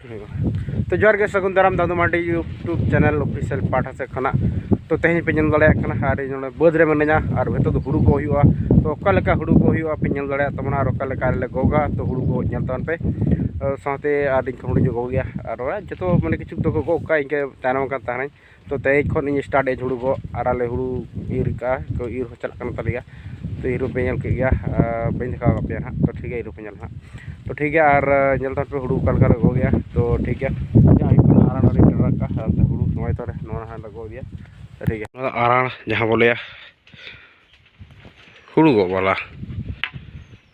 तो जोर के सगुन दाराम दादू मांडी यूट्यूब चैनल ऑफिशियल पाठा से खाना तो तेज पे नल दाड़ा और बद रे मना और भेतो हुड़ू को हुआ तो अका हुड़ू को हुआ पे नल दाड़ा तमना और अका गोगा तो हुड़ू को नल पे साथे हुड़ी गो गया और जो मैंने किचु तो गो का इनके तैनम तहना तो तेज खन स्टार्ट एज हुड़ू गो और आले हुड़ू ईर का तो ईर चलना तलिया तो ईर पे नल के बी देखा पे हाँ तो ठीक है ईर पे हाँ तो ठीक है और नल पे हुड़ू का गो गया तो ठीक है आराण का हुड़ू समय तो लगो दिया तो ठीक है आराण जहाँ बोले हुड़ू गो वाला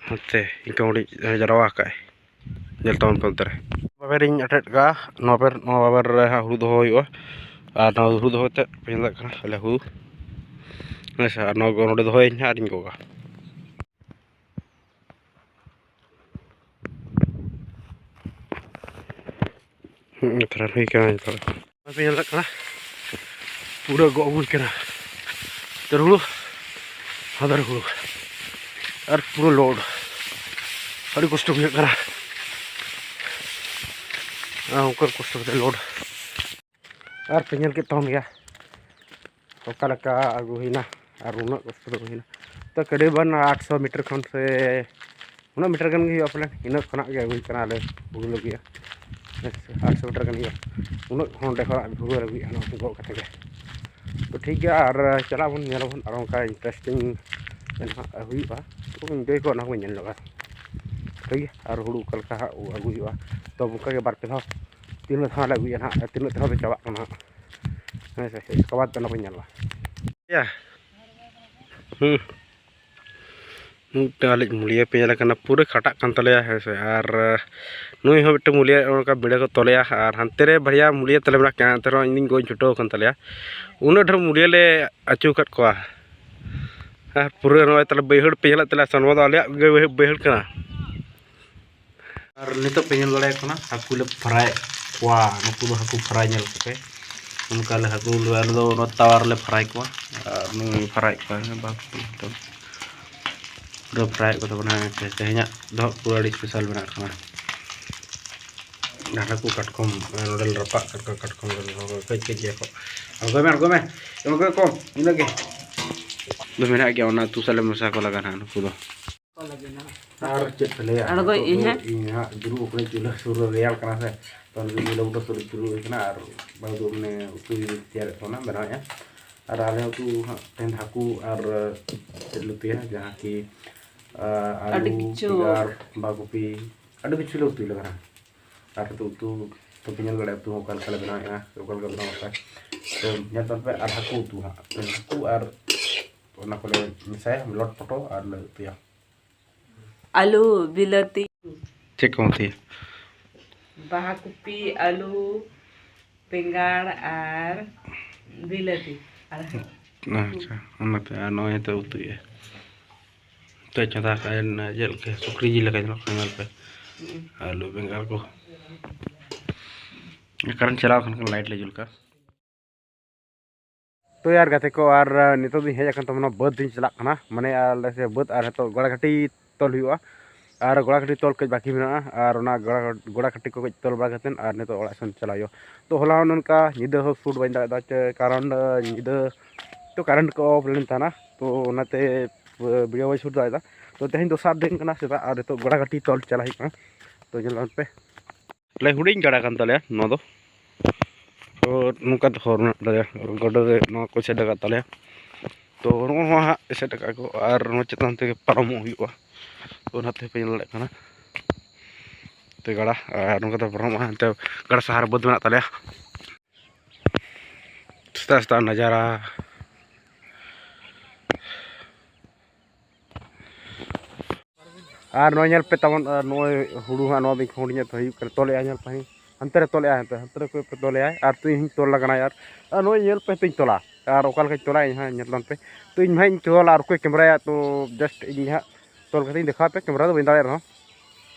हते इनका हुड़ी जरवा का जल तवन पंत बाबेर अटेट का बाबेर हुड़ू दो और हुड़ू दोते पे हुड़ू अच्छा नोड़े दोहन और गोगा थोड़ा हुई थोड़ा पूरा गो अगुल तो हुड़ू हदर हुड़ू और पूरा लोड अभी कष्ट होना कष्ट लोड और पेनल के तहन गया ओका अगुना और उना कष्ट होना तो करीबन 800 मीटर खन से 1 मीटर गन पले इन खना अगुना हुड़ू लगे 800 मीटर गन उन्हें भूगो लगे गो कते तो ठीक है और चला बन नेलबन और उनका इंटरेस्टिंग हुआ तो इंजॉय को बन लगा ठीक है और हुड़ू का अगुआ तो उनका बार पे तीन धान अगुआ हाँ तीन धान पे चाबा हाँ से इसके बाद बन या मुलिया पे पूरे खटा तलिया है से और नुई हो मिट्टे मुलिया बिड़े को तलिया और हानते रे बढ़िया मुलिया तले में क्या इन गो छुटो तलिया उन ढेर मुलिया ले अचू कट को और पूरे नए तले बैहड़ पे तले सनवा तो आलिया बैहड़ का और नित पे दाड़ा हाकू ले फ्राई कोआ नुकू हाकू फ्राई पे उनका हाकू तावार ले फ्राई को नुई फ्राई को पूरा फ्राई को तेहना पूरा स्पेशल बना हाकू कटकम नोडल रपा कटकम कज कजिया को अड़गो में कम इनगे मेना गया तू साले मसा को लगा नुकू और चेक पे अड़गो इन दुरुब चूल्हा सुर रेल से तो चूल्हा बुटा सुर चुरू और बाबू मैंने उतु तैयार बनाया और आले उतु तेन हाकू और लुतिया जहाँ की आलू और बागुपी अड़ी किचुले उतु लगा और उतु तो पिनल गड़े उतु ओका बनाया ओका बनाया तो जब पे और हाकू उतु हाँ हाकू और मिसाया लट पटो और लुतिया आलू बिलाती चेक कौन थी बाहाकुपी आलू बेंगाड़ और बिलाती अच्छा उन्नते नोए तो उतु है तो चंदा का जेल के सुकरी जी लगा जल पे आलू बेंगाड़ को कारण चलाव खन लाइट ले जुल का तो यार गाते को और नितो दिन हेज तो मना बद दिन चला माने आले से बद और तो गोड़ा घाटी तल हुआ और गोड़ा घाटी तल कज बाकी मेना और गोड़ा घाटी को तल बड़ा करते और नितो ओड़ा सन चलायो तो होला उनका निदा हो शूट बन दादा कारण निदा तो करंट को ऑफ लेन था तो उनाते वीडियो शूट दादा तो तेहन दोसार दिन कना सेता और तो गोड़ा घाटी तल चला ही तो जल पे ले हुडिंग गड़ा कान तले नो दो तो नुका तो हर गडे को सेट तले तो सेट को और चेतान ते पारम हुआ तो नाते पे लड़े तो गड़ा और नुका तो पारम तो गड़ा सहार बद में तले सस्ता सस्ता नज़ारा और नल पे तब हुड़ू हाँ हुड़ी तले पे हंते तले हंते को तले और तुम तल लगना यार नल पे तुम तला और ओका तला हाँ पे तो इन भाई तल और कोई कैमरा तो जस्ट इन हाँ तल कर देखा पे कैमरा तो बी दाड़ा रहा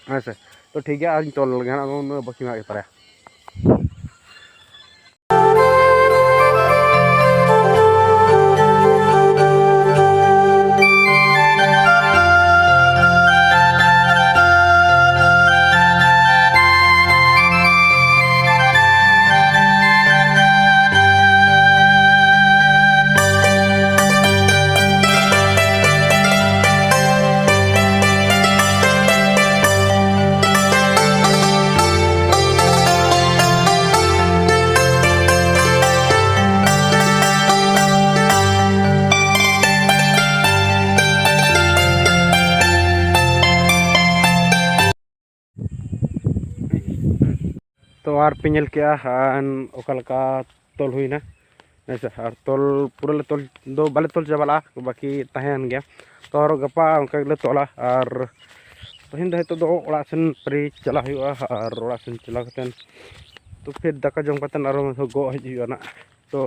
हाँ से तो ठीक है और तल लगे हाँ बाकी में तारा तो आर पे नेल के ओकालका तोल हुईना ऐसे और तोल पूरा तोल दो बाले तोल चाबा बाकी तहन गया तो और गपा उनका तोला और तहन दो तो ओड़ा सेन परी चला हुआ और ओड़ा सेन चला कतन तो फिर दाका जम कतन और गो हज ना तो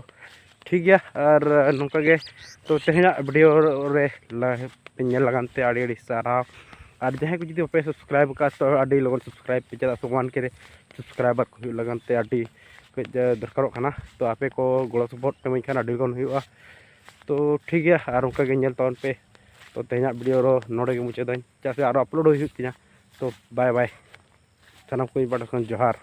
ठीक गया और नौका गे तो तेहना वीडियो रे नेल लगानते आड़ी सारा और जहाँ को जो पे सब्सक्राइब का तो आड़ी लगन सब्सक्राइब पे चला समान के सब्सक्राइबर को लगानते आड़ी कज दरकारों खाना तो आपे को गड़ो सपोर्ट पे खान आड़ी गन हुआ तो ठीक गया और उनका गे नेल तौन पे तो तेहना वीडियो रो नोड़े मुचाद चाहे और अपलोड हुई तीना तो बाय बाय सानाम को बड़ा जोहार।